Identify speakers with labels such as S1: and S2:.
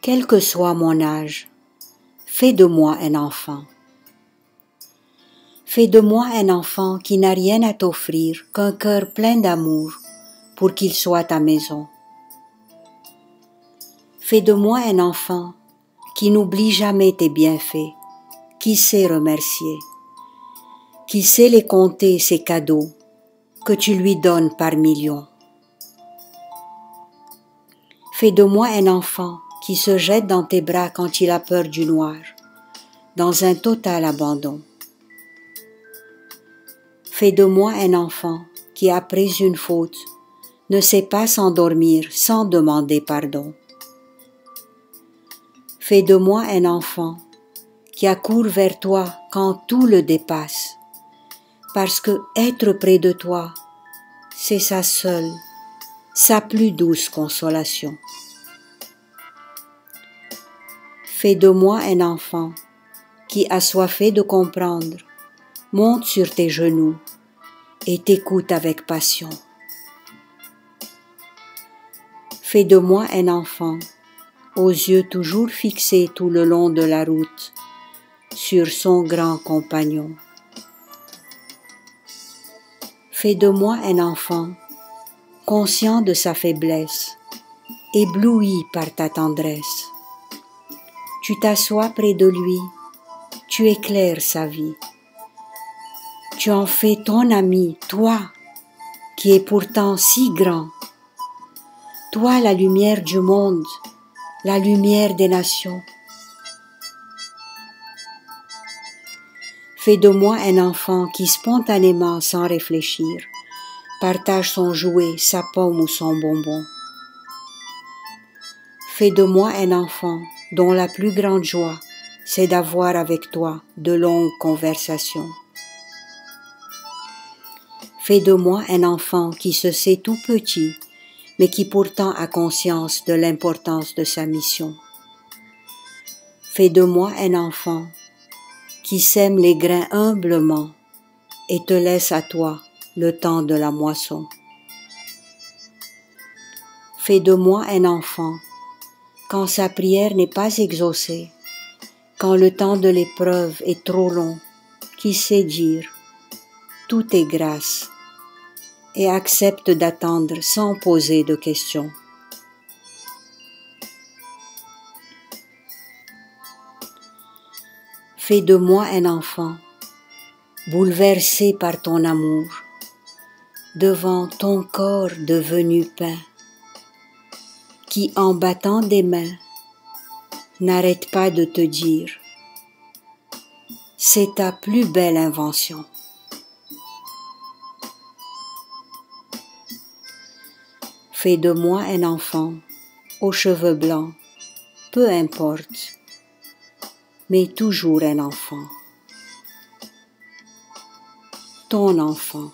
S1: Quel que soit mon âge, fais de moi un enfant. Fais de moi un enfant qui n'a rien à t'offrir qu'un cœur plein d'amour pour qu'il soit ta maison. Fais de moi un enfant qui n'oublie jamais tes bienfaits, qui sait remercier, qui sait les compter ces cadeaux que tu lui donnes par millions. Fais de moi un enfant qui se jette dans tes bras quand il a peur du noir, dans un total abandon. Fais de moi un enfant qui, après une faute, ne sait pas s'endormir sans demander pardon. Fais de moi un enfant qui accourt vers toi quand tout le dépasse, parce que être près de toi, c'est sa seule, sa plus douce consolation. Fais de moi un enfant qui, assoiffé de comprendre, monte sur tes genoux et t'écoute avec passion. Fais de moi un enfant aux yeux toujours fixés tout le long de la route sur son grand compagnon. Fais de moi un enfant conscient de sa faiblesse, ébloui par ta tendresse. Tu t'assois près de lui, tu éclaires sa vie. Tu en fais ton ami, toi, qui es pourtant si grand. Toi, la lumière du monde, la lumière des nations. Fais de moi un enfant qui spontanément, sans réfléchir, partage son jouet, sa pomme ou son bonbon. Fais de moi un enfant dont la plus grande joie, c'est d'avoir avec toi de longues conversations. Fais de moi un enfant qui se sait tout petit, mais qui pourtant a conscience de l'importance de sa mission. Fais de moi un enfant qui sème les grains humblement et te laisse à toi le temps de la moisson. Fais de moi un enfant quand sa prière n'est pas exaucée, quand le temps de l'épreuve est trop long, qui sait dire « tout est grâce » et accepte d'attendre sans poser de questions. Fais de moi un enfant, bouleversé par ton amour, devant ton corps devenu pain, qui en battant des mains, n'arrête pas de te dire « c'est ta plus belle invention ». Fais de moi un enfant aux cheveux blancs, peu importe, mais toujours un enfant. Ton enfant.